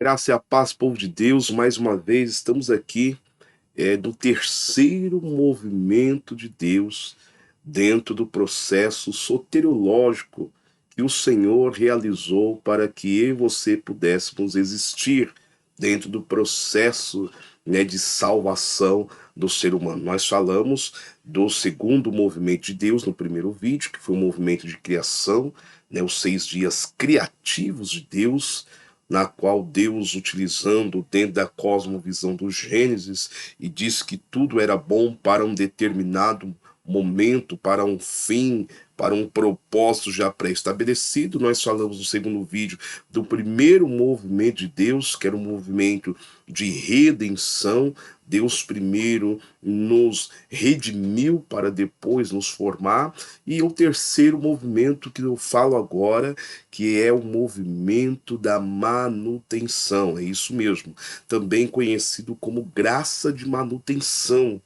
Graça e a paz, povo de Deus, mais uma vez estamos aqui no terceiro movimento de Deus dentro do processo soteriológico que o Senhor realizou para que eu e você pudéssemos existir dentro do processo, de salvação do ser humano. Nós falamos do segundo movimento de Deus no primeiro vídeo, que foi o movimento de criação, os 6 dias criativos de Deus, na qual Deus, utilizando dentro da cosmovisão do Gênesis, e disse que tudo era bom para um determinado momento, para um fim, para um propósito já pré-estabelecido. Nós falamos no segundo vídeo do primeiro movimento de Deus, que era um movimento de redenção. Deus primeiro nos redimiu para depois nos formar. E o terceiro movimento que eu falo agora, que é o movimento da manutenção. É isso mesmo, também conhecido como graça de manutenção.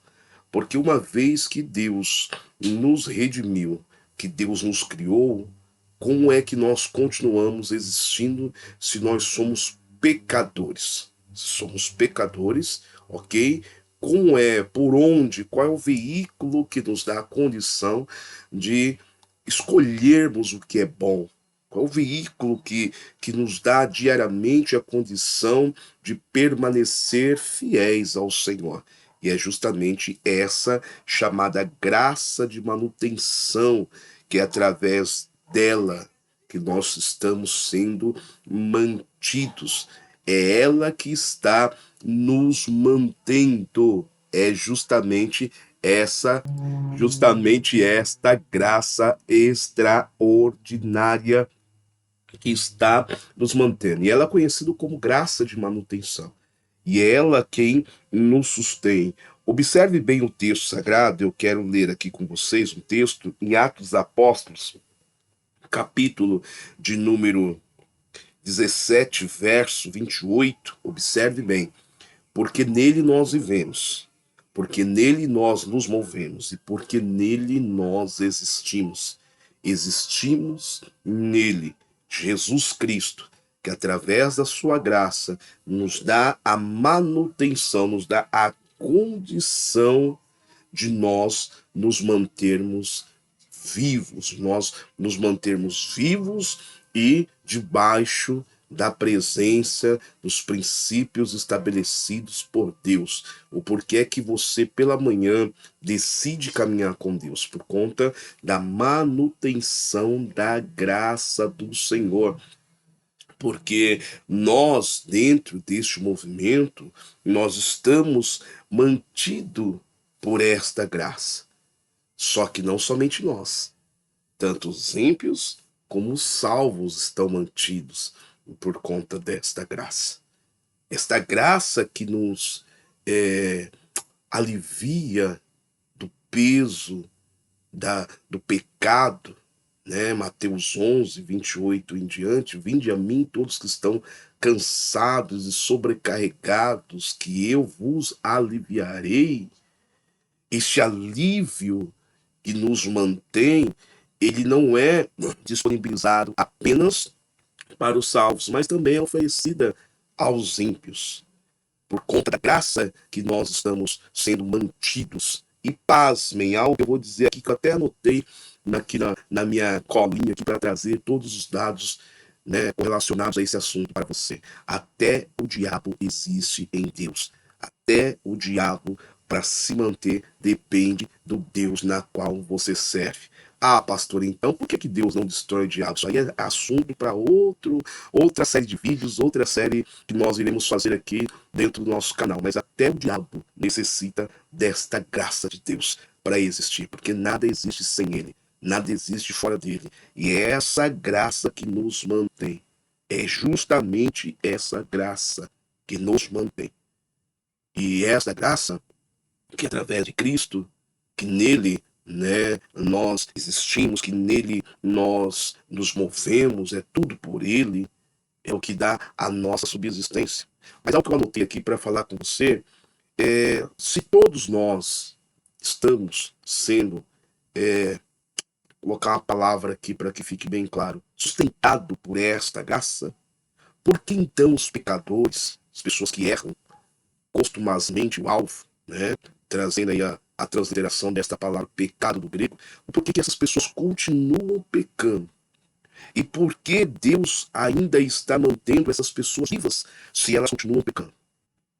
Porque uma vez que Deus nos redimiu, que Deus nos criou, como é que nós continuamos existindo se nós somos pecadores? Se somos pecadores, ok? Como é, por onde, qual é o veículo que nos dá a condição de escolhermos o que é bom? Qual é o veículo que nos dá diariamente a condição de permanecer fiéis ao Senhor? E é justamente essa chamada graça de manutenção, que é através dela que nós estamos sendo mantidos. É ela que está nos mantendo. É justamente esta graça extraordinária que está nos mantendo. E ela é conhecida como graça de manutenção. E é ela quem nos sustém. Observe bem o texto sagrado, eu quero ler aqui com vocês um texto em Atos dos Apóstolos, capítulo de número 17, verso 28. Observe bem, porque nele nós vivemos, porque nele nós nos movemos e porque nele nós existimos. Existimos nele, Jesus Cristo, que através da sua graça nos dá a manutenção, nos dá a condição de nós nos mantermos vivos, nós nos mantermos vivos e debaixo da presença dos princípios estabelecidos por Deus. O porquê é que você pela manhã decide caminhar com Deus? Por conta da manutenção da graça do Senhor. Porque nós, dentro deste movimento, nós estamos mantidos por esta graça. Só que não somente nós, tanto os ímpios como os salvos estão mantidos por conta desta graça. Esta graça que nos é, alivia do peso do pecado, né? Mateus 11, 28 em diante, vinde a mim todos que estão cansados e sobrecarregados, que eu vos aliviarei. Este alívio que nos mantém, ele não é disponibilizado apenas para os salvos, mas também é oferecida aos ímpios. Por conta da graça que nós estamos sendo mantidos. E pasmem, algo que eu vou dizer aqui, que eu até anotei aqui na minha colinha aqui para trazer todos os dados, né, relacionados a esse assunto para você. Até o diabo existe em Deus. Até o diabo, para se manter, depende do Deus na qual você serve. Ah, pastor, então por que Deus não destrói o diabo? Isso aí é assunto para outra série de vídeos, outra série que nós iremos fazer aqui dentro do nosso canal. Mas até o diabo necessita desta graça de Deus para existir, porque nada existe sem ele, nada existe fora dele. E é essa graça que nos mantém. É justamente essa graça que nos mantém. E essa graça que através de Cristo, que nele, né, nós existimos, que nele nós nos movemos, é tudo por ele, é o que dá a nossa subsistência. Mas algo que eu anotei aqui para falar com você é: se todos nós estamos sendo, colocar uma palavra aqui para que fique bem claro, sustentado por esta graça, Por que então os pecadores, as pessoas que erram costumazmente o alvo, né? Trazendo aí a transliteração desta palavra pecado do grego, por que essas pessoas continuam pecando? E por que Deus ainda está mantendo essas pessoas vivas se elas continuam pecando?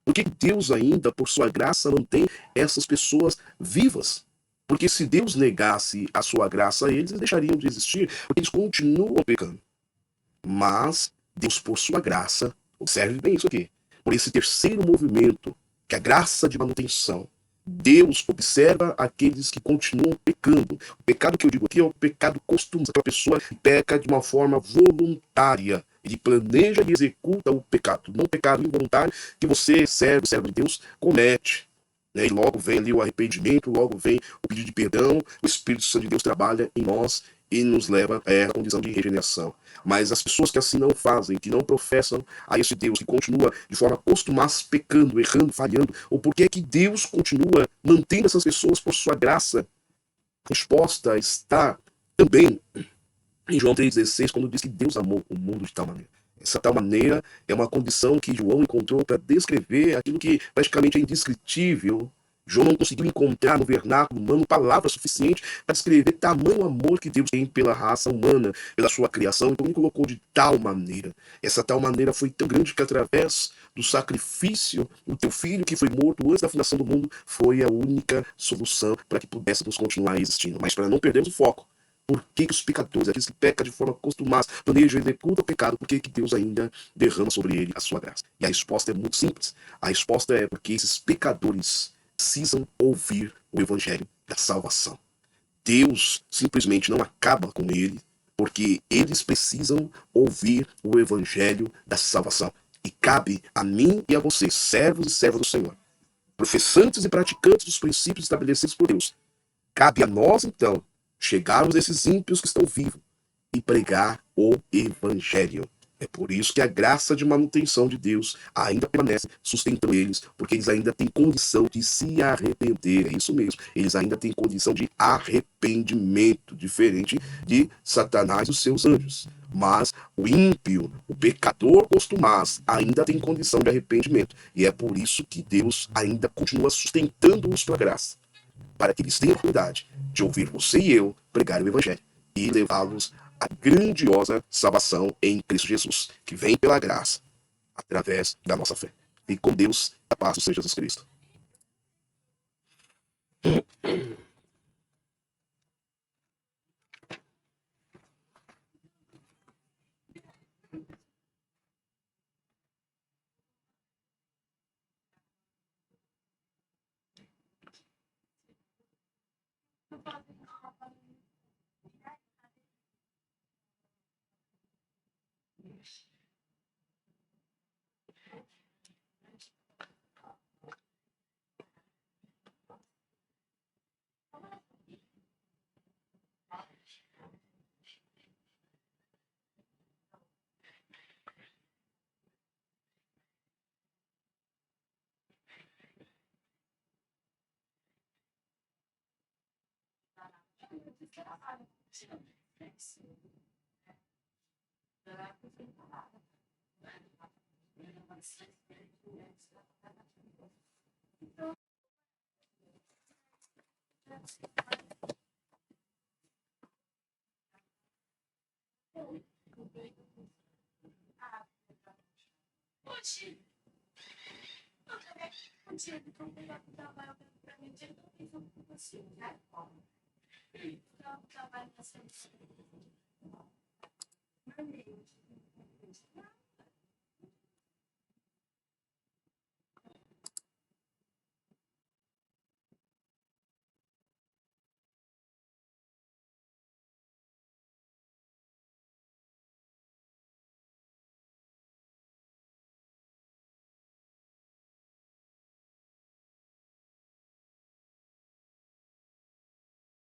Por que Deus ainda, por sua graça, mantém essas pessoas vivas? Porque se Deus negasse a sua graça a eles, eles deixariam de existir, porque eles continuam pecando. Mas Deus, por sua graça, observe bem isso aqui, por esse terceiro movimento, que é a graça de manutenção, Deus observa aqueles que continuam pecando. O pecado que eu digo aqui é o pecado costume. Aquela pessoa que peca de uma forma voluntária. Ele planeja e executa o pecado. Não o pecado involuntário que você, servo de Deus, comete. Né? E logo vem ali o arrependimento, logo vem o pedido de perdão. O Espírito Santo de Deus trabalha em nós e nos leva a condição de regeneração. Mas as pessoas que assim não fazem, que não professam a esse Deus, que continua de forma costumaz pecando, errando, falhando, ou por que é que Deus continua mantendo essas pessoas por sua graça? A resposta está também em João 3,16, quando diz que Deus amou o mundo de tal maneira. Essa tal maneira é uma condição que João encontrou para descrever aquilo que praticamente é indescritível. João não conseguiu encontrar no vernáculo humano palavras suficientes para descrever tamanho amor que Deus tem pela raça humana, pela sua criação. Então ele colocou de tal maneira. Essa tal maneira foi tão grande que através do sacrifício do teu filho que foi morto antes da fundação do mundo foi a única solução para que pudéssemos continuar existindo. Mas para não perdermos o foco, por que os pecadores, aqueles que pecam de forma costumada, planejam e executam o pecado, por que Deus ainda derrama sobre ele a sua graça? E a resposta é muito simples. A resposta é porque esses pecadores precisam ouvir o evangelho da salvação. Deus simplesmente não acaba com ele, porque eles precisam ouvir o evangelho da salvação. E cabe a mim e a você, servos e servas do Senhor, professantes e praticantes dos princípios estabelecidos por Deus, cabe a nós, então, chegarmos a esses ímpios que estão vivos e pregar o evangelho. É por isso que a graça de manutenção de Deus ainda permanece sustentando eles, porque eles ainda têm condição de se arrepender. É isso mesmo. Eles ainda têm condição de arrependimento, diferente de Satanás e os seus anjos. Mas o ímpio, o pecador costumaz, ainda tem condição de arrependimento. E é por isso que Deus ainda continua sustentando-os pela graça, para que eles tenham a oportunidade de ouvir você e eu pregar o Evangelho e levá-los à grandiosa salvação em Cristo Jesus, que vem pela graça, através da nossa fé. E com Deus, a paz do Senhor Jesus Cristo.